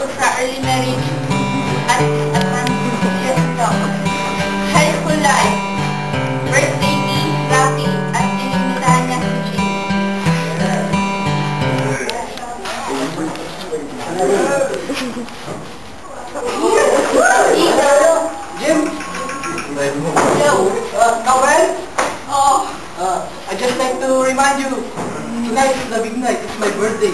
sa early marriage at advanced high school life, birthday ni Rafi at inimbitahan niya si Jim. Jim? Hello. Noel? Oh. I'd just like to remind you, tonight is the big night. It's my birthday.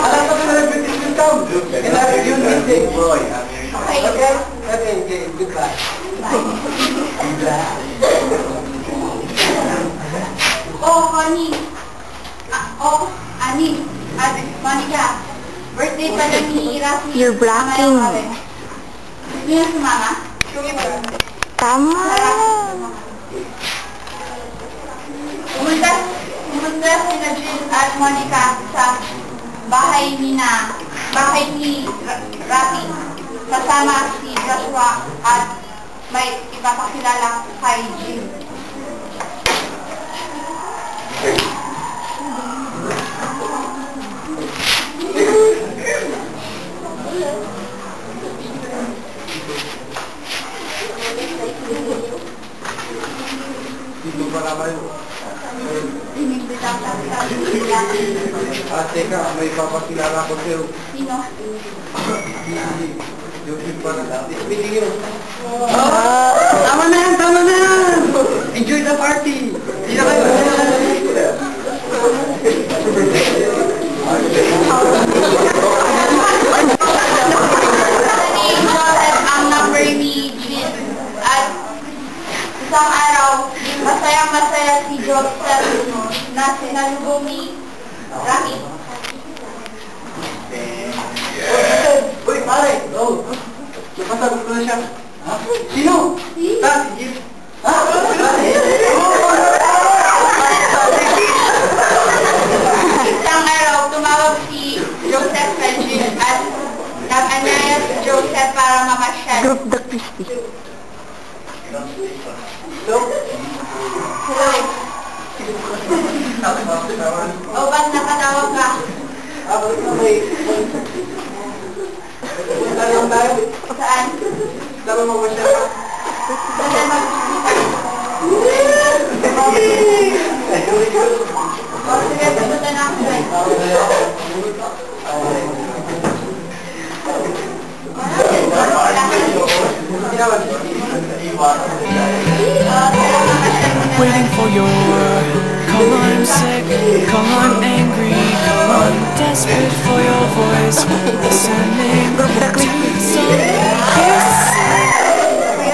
Alam ko na British will come. And I'll see you meeting. Okay, goodbye. Oh, honey. Ani. At Monica. Birthday pala ni Rafi. You're blocking. Gusto niya sumama? Tama. Pumunta sina Jill at Monica sa bahay ni Rafi. Kasama si Joshua at may ipapakilala kay Jill. Dito pala kayo. Inimbitahan sa kanila. Teka, may papakilala ko sa'yo. Sino? Yung pala. Speaking yun. Tama na yan. Enjoy the party. Sino kayo? Ang number ni Jill at isang araw, masayang-masaya si Joseph na sinalubong ni Rafi. Uy, pare! Oh! Napasagot ko na siya. Ha? Sino? Si Jill. Ha? Isang araw, tumawag si Joseph sa Jill at nag-anyaya si Joseph para mamasyal. Group the Christie. Hello? Hello. O, ba't nakatawag ka? Bakit na may... Punta lang tayo. Saan? Dapat mamasya ka. Saan mag-isip? O, sige, pupunta na ako guys. Waiting for your call. I'm sick, call I'm angry, call I'm desperate for your voice. Listening to some kiss.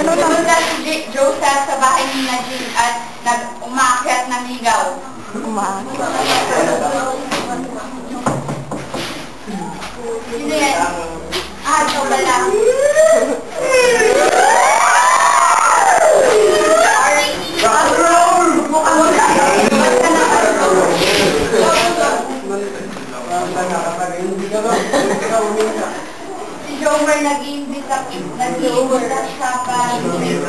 Pumunta si Joseph sa bahay ni Jill at umakyat ng ligaw. Sino yan? Ito pala. Si Jomer nag-iimbita sa pag-ibig.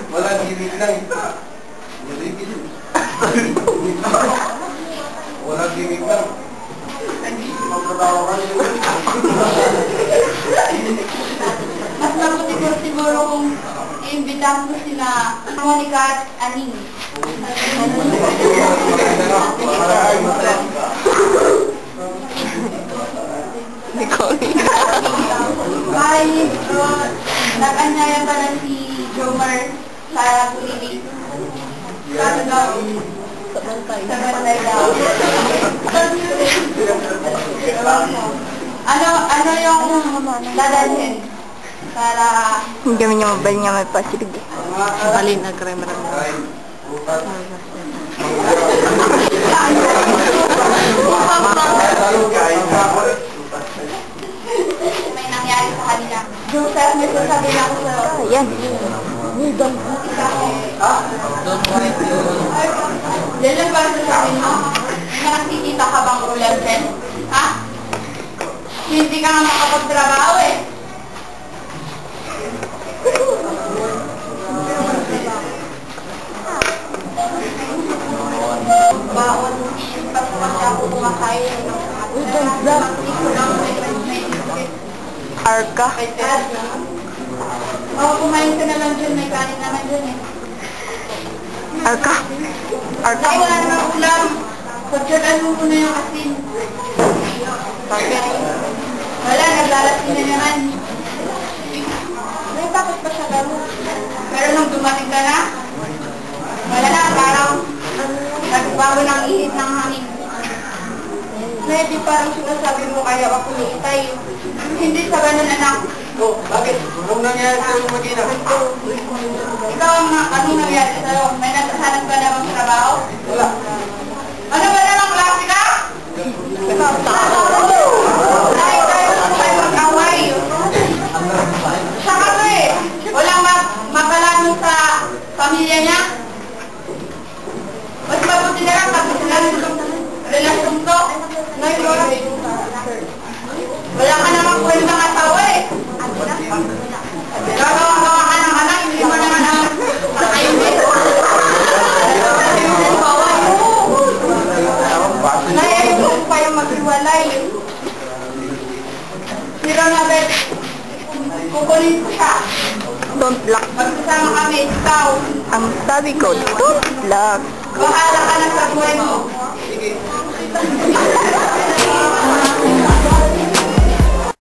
Wala gimmick lang. Wala gimmick lang. Magpatawa ka niyo. Mas mabuti ko siguro kung iimbitahan ko sila Monica at Aning. Nag-anyaya pala si Jomer sa clinic. Sabi daw, sa bantay daw. Ano yung dadalhin? Para... Hindi mo niya mabal niya may pasilig. Balin na krem lang. May nangyari sa kanila. Joseph, may sasabi na ako sa'yo. Ayan. Diyan ba sasabihin mo? May nakikita ka bang ulam, Jen? Ha? Hindi ka nga makapagtrabaho eh. Bakit ka? Oo, kumain ka na lang dyan. May kanin naman dyan eh. Arka. Arka. Ay, wala naman ulam. Pagkakaan mo na yung asin. Wala, naglalasin na naman. Ay, bakit pa siya gano'n? Pero nung dumating ka na, wala na, parang nagbago ng ihit ng hangin. Medyo parang sinasabi mo kaya ako niitay. Hindi sa ganun, anak. Oh, bakit? Anong nangyari sa iyong mag-ina? Ikaw ang anong nangyari sa'yo? May nasahanap ka na bang trabaho? Wala. Ano ba namang klase ka? Dahil tayo kung kayo mag-away. Saka ko eh. Walang makalanong sa pamilya niya. Mas mabuti na lang kapag sila relasyon to. Wala ka namang kwentang asawa eh. Gagawa-gawa ka ng anak, hindi mo naman ang nakayunit. Ngayon kung pa yung maghiwalay. Si Ronabet, kukunin ko siya. Don't block. Magsasama kami, ikaw. Ang sabi ko, don't block. Bahala ka na sa buhay mo.